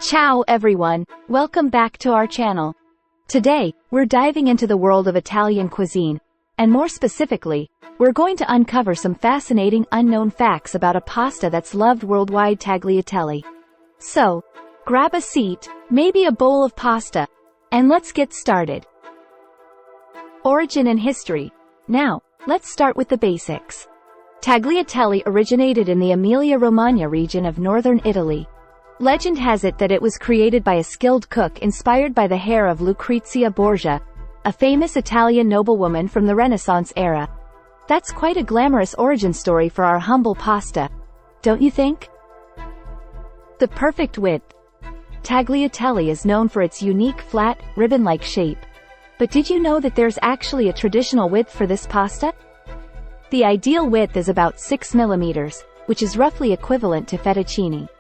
Ciao everyone, welcome back to our channel. Today, we're diving into the world of Italian cuisine, and more specifically, we're going to uncover some fascinating unknown facts about a pasta that's loved worldwide, tagliatelle. So, grab a seat, maybe a bowl of pasta, and let's get started. Origin and history. Now, let's start with the basics. Tagliatelle originated in the Emilia-Romagna region of northern Italy. Legend has it that it was created by a skilled cook inspired by the hair of Lucrezia Borgia, a famous Italian noblewoman from the Renaissance era. That's quite a glamorous origin story for our humble pasta, don't you think? The perfect width. Tagliatelle is known for its unique flat, ribbon-like shape. But did you know that there's actually a traditional width for this pasta? The ideal width is about 6 millimeters, which is roughly equivalent to fettuccine.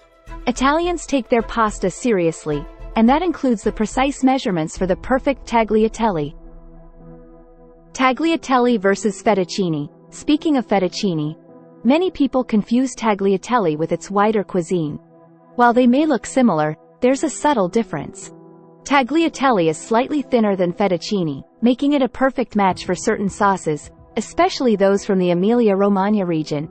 Italians take their pasta seriously, and that includes the precise measurements for the perfect tagliatelle. Tagliatelle versus fettuccine. Speaking of fettuccine, many people confuse tagliatelle with its wider cuisine. While they may look similar, there's a subtle difference. Tagliatelle is slightly thinner than fettuccine, making it a perfect match for certain sauces, especially those from the Emilia-Romagna region.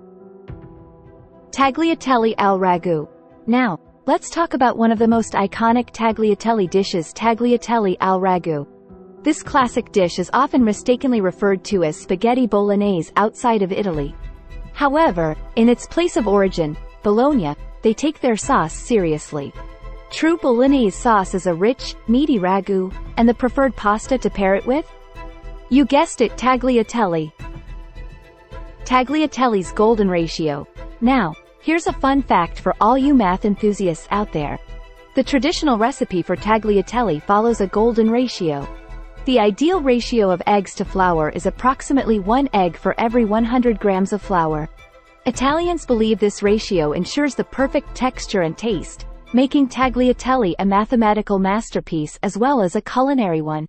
Tagliatelle al ragu. Now, let's talk about one of the most iconic tagliatelle dishes, tagliatelle al ragu. This classic dish is often mistakenly referred to as spaghetti bolognese outside of Italy. However, in its place of origin, Bologna, they take their sauce seriously. True bolognese sauce is a rich, meaty ragu, and the preferred pasta to pair it with? You guessed it, tagliatelle. Tagliatelle's golden ratio. Now, here's a fun fact for all you math enthusiasts out there. The traditional recipe for tagliatelle follows a golden ratio. The ideal ratio of eggs to flour is approximately 1 egg for every 100 grams of flour. Italians believe this ratio ensures the perfect texture and taste, making tagliatelle a mathematical masterpiece as well as a culinary one.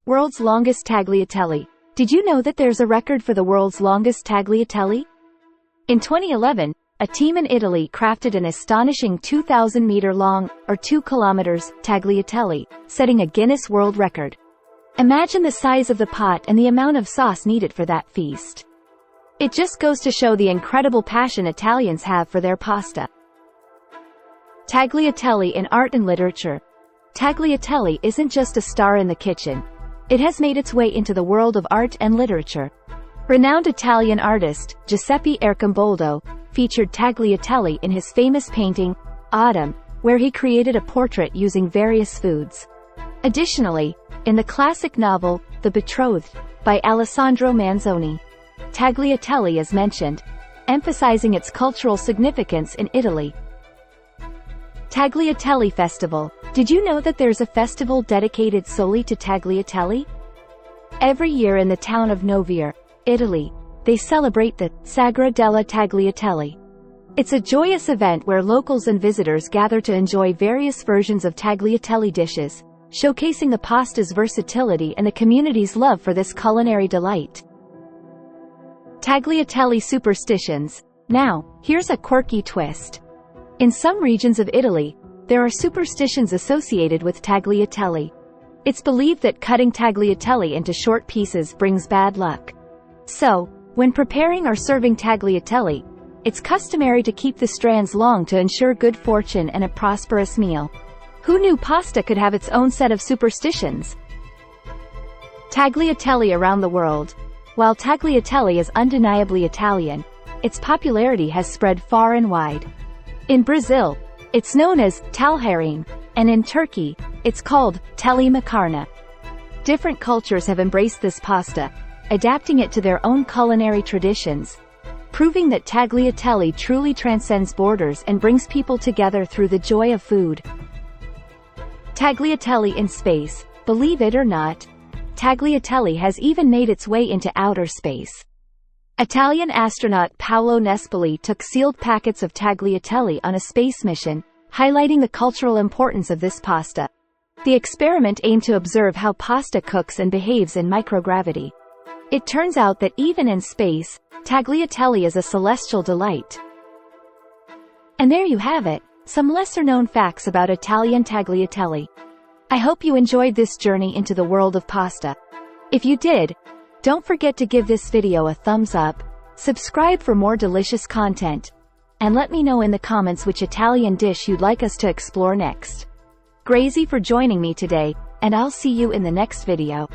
World's longest tagliatelle. Did you know that there's a record for the world's longest tagliatelle? In 2011, a team in Italy crafted an astonishing 2,000-meter-long, or 2 kilometers, tagliatelle, setting a Guinness World Record. Imagine the size of the pot and the amount of sauce needed for that feast. It just goes to show the incredible passion Italians have for their pasta. Tagliatelle in art and literature. Tagliatelle isn't just a star in the kitchen. It has made its way into the world of art and literature. Renowned Italian artist, Giuseppe Arcimboldo, featured tagliatelle in his famous painting, Autumn, where he created a portrait using various foods. Additionally, in the classic novel, The Betrothed, by Alessandro Manzoni, tagliatelle is mentioned, emphasizing its cultural significance in Italy. Tagliatelle Festival. Did you know that there's a festival dedicated solely to tagliatelle? Every year in the town of Novara, Italy, they celebrate the Sagra della Tagliatelle. It's a joyous event where locals and visitors gather to enjoy various versions of tagliatelle dishes, showcasing the pasta's versatility and the community's love for this culinary delight. Tagliatelle superstitions. Now, here's a quirky twist. In some regions of Italy, there are superstitions associated with tagliatelle. It's believed that cutting tagliatelle into short pieces brings bad luck. So, when preparing or serving tagliatelle, it's customary to keep the strands long to ensure good fortune and a prosperous meal. Who knew pasta could have its own set of superstitions? Tagliatelle around the world. While tagliatelle is undeniably Italian, its popularity has spread far and wide. In Brazil, it's known as talharine, and in Turkey, it's called telli makarna. Different cultures have embraced this pasta, adapting it to their own culinary traditions, proving that tagliatelle truly transcends borders and brings people together through the joy of food. Tagliatelle in space. Believe it or not, tagliatelle has even made its way into outer space. Italian astronaut Paolo Nespoli took sealed packets of tagliatelle on a space mission, highlighting the cultural importance of this pasta. The experiment aimed to observe how pasta cooks and behaves in microgravity. It turns out that even in space, tagliatelle is a celestial delight. And there you have it, Some lesser-known facts about Italian tagliatelle. I hope you enjoyed this journey into the world of pasta. If you did, don't forget to give this video a thumbs up, subscribe for more delicious content, and let me know in the comments which Italian dish you'd like us to explore next. Grazie for joining me today, and I'll see you in the next video.